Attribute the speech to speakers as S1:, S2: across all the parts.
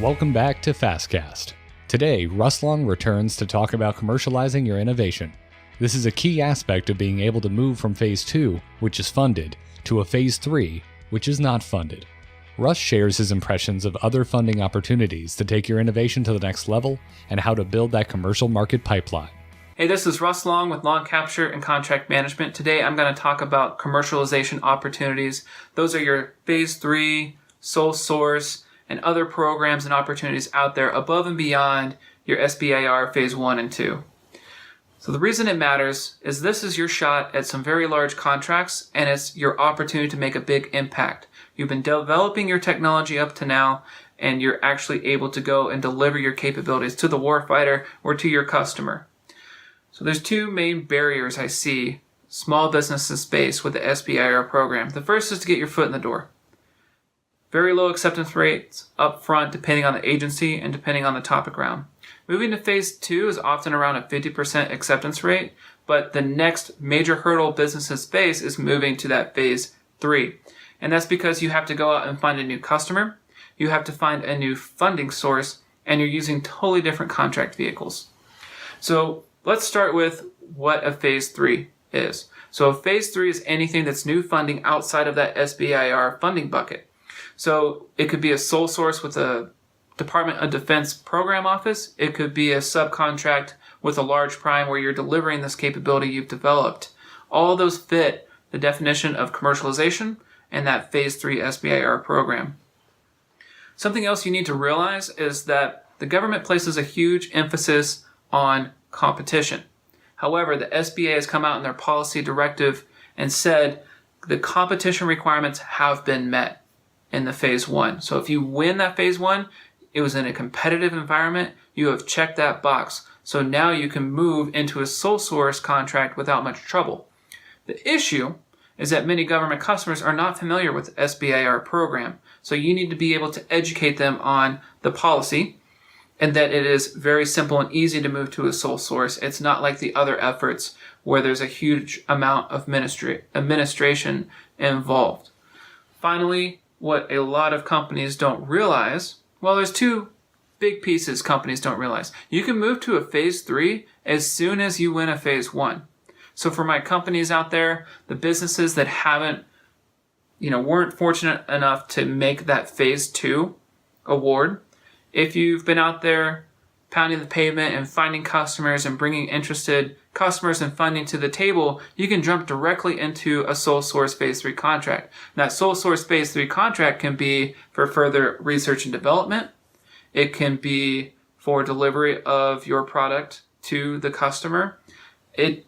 S1: Welcome back to Fastcast. Today, Russ Long returns to talk about commercializing your innovation. This is a key aspect of being able to move from Phase 2, which is funded, to a Phase 3, which is not funded. Russ shares his impressions of other funding opportunities to take your innovation to the next level and how to build that commercial market pipeline.
S2: Hey, this is Russ Long with Long Capture and Contract Management. Today I'm going to talk about commercialization opportunities. Those are your Phase 3, sole source, and other programs and opportunities out there above and beyond your SBIR Phase 1 and 2. So the reason it matters is this is your shot at some very large contracts, and it's your opportunity to make a big impact. You've been developing your technology up to now, and you're actually able to go and deliver your capabilities to the warfighter or to your customer. So there's two main barriers I see small businesses face with the SBIR program. The first is to get your foot in the door. Very low acceptance rates up front depending on the agency and depending on the topic round. Moving to Phase 2 is often around a 50% acceptance rate, but the next major hurdle businesses face is moving to that Phase 3. And that's because you have to go out and find a new customer, you have to find a new funding source, and you're using totally different contract vehicles. So let's start with what a Phase 3 is. So a Phase 3 is anything that's new funding outside of that SBIR funding bucket. So it could be a sole source with a Department of Defense program office. It could be a subcontract with a large prime where you're delivering this capability you've developed. All of those fit the definition of commercialization and that Phase 3 SBIR program. Something else you need to realize is that the government places a huge emphasis on competition. However, the SBA has come out in their policy directive and said the competition requirements have been met in the Phase 1. So if you win that Phase 1, it was in a competitive environment, you have checked that box. So now you can move into a sole source contract without much trouble. The issue is that many government customers are not familiar with the SBIR program. So you need to be able to educate them on the policy and that it is very simple and easy to move to a sole source. It's not like the other efforts where there's a huge amount of administration involved. Finally, what a lot of companies don't realize, well, there's two big pieces companies don't realize. You can move to a Phase 3 as soon as you win a Phase 1. So for my companies out there, the businesses that weren't fortunate enough to make that Phase 2 award, if you've been out there pounding the pavement and finding customers and bringing interested customers and funding to the table, you can jump directly into a sole source Phase 3 contract. And that sole source Phase 3 contract can be for further research and development. It can be for delivery of your product to the customer.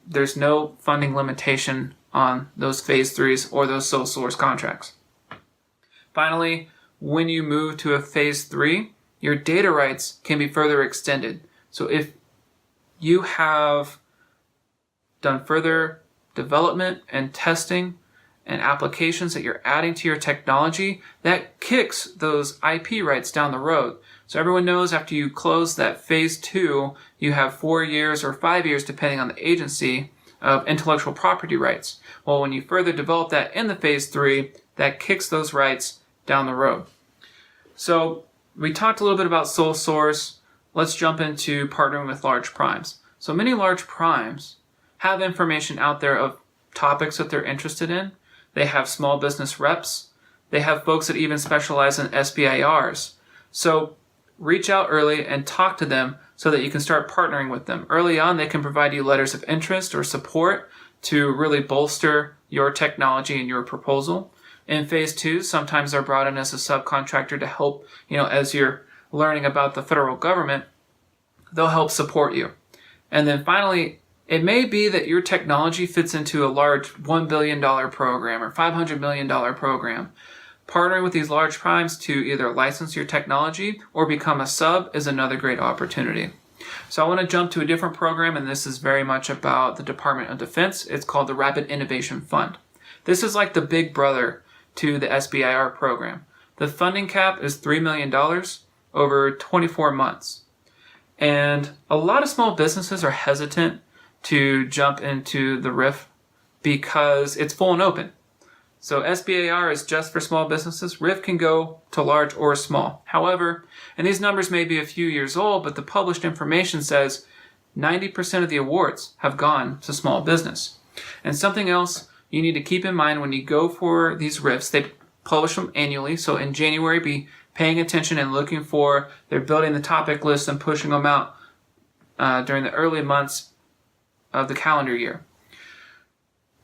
S2: There's no funding limitation on those Phase 3s or those sole source contracts. Finally, when you move to a Phase 3, your data rights can be further extended. So if you have done further development and testing and applications that you're adding to your technology, that kicks those IP rights down the road. So everyone knows after you close that Phase 2, you have 4 years or 5 years, depending on the agency, of intellectual property rights. Well, when you further develop that in the Phase 3, that kicks those rights down the road. So we talked a little bit about sole source. Let's jump into partnering with large primes. So many large primes have information out there of topics that they're interested in. They have small business reps. They have folks that even specialize in SBIRs. So reach out early and talk to them so that you can start partnering with them. Early on, they can provide you letters of interest or support to really bolster your technology and your proposal. In Phase 2, sometimes they're brought in as a subcontractor to help, as you're learning about the federal government, they'll help support you. And then finally, it may be that your technology fits into a large $1 billion program or $500 million program. Partnering with these large primes to either license your technology or become a sub is another great opportunity. So I want to jump to a different program, and this is very much about the Department of Defense. It's called the Rapid Innovation Fund. This is like the big brother to the SBIR program. The funding cap is $3 million over 24 months. And a lot of small businesses are hesitant to jump into the RIF because it's full and open. So SBAR is just for small businesses. RIF can go to large or small. However, and these numbers may be a few years old, but the published information says 90% of the awards have gone to small business. And something else you need to keep in mind when you go for these RIFs, they publish them annually. So in January, be paying attention and looking for, they're building the topic list and pushing them out during the early months of the calendar year.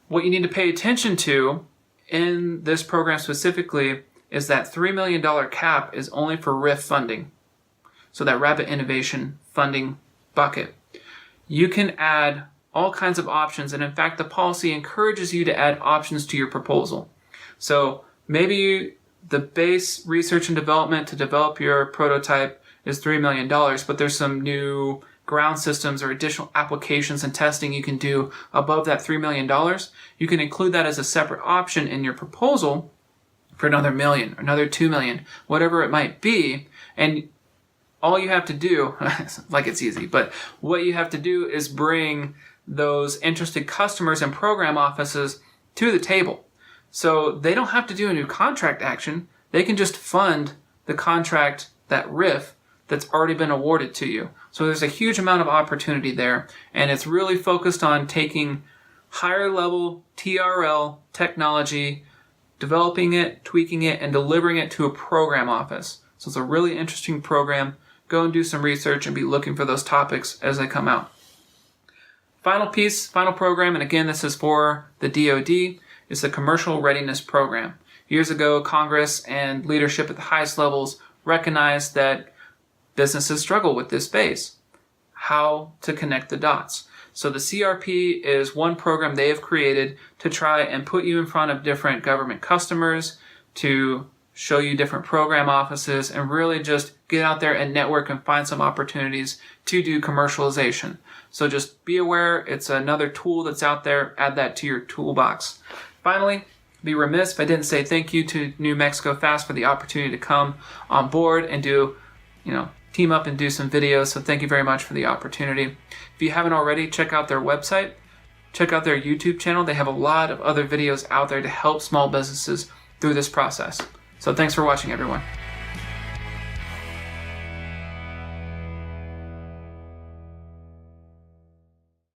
S2: What you need to pay attention to in this program specifically is that $3 million cap is only for RIF funding. So that rapid innovation funding bucket. You can add all kinds of options, and in fact, the policy encourages you to add options to your proposal. So maybe the base research and development to develop your prototype is $3 million, but there's some new ground systems or additional applications and testing you can do above that $3 million. You can include that as a separate option in your proposal for another $1 million, another $2 million, whatever it might be. And all you have to do, like it's easy, but what you have to do is bring those interested customers and program offices to the table. So they don't have to do a new contract action. They can just fund the contract, that RIF, that's already been awarded to you. So there's a huge amount of opportunity there, and it's really focused on taking higher level TRL technology, developing it, tweaking it, and delivering it to a program office. So it's a really interesting program. Go and do some research and be looking for those topics as they come out. Final piece, final program, and again, this is for the DoD, is the Commercial Readiness Program. Years ago, Congress and leadership at the highest levels recognized that businesses struggle with this space, how to connect the dots. So the CRP is one program they have created to try and put you in front of different government customers, to show you different program offices, and really just get out there and network and find some opportunities to do commercialization. So just be aware, it's another tool that's out there. Add that to your toolbox. Finally, be remiss if I didn't say thank you to New Mexico Fast for the opportunity to come on board and do, team up and do some videos. So thank you very much for the opportunity. If you haven't already, check out their website, check out their YouTube channel. They have a lot of other videos out there to help small businesses through this process. So thanks for watching, everyone.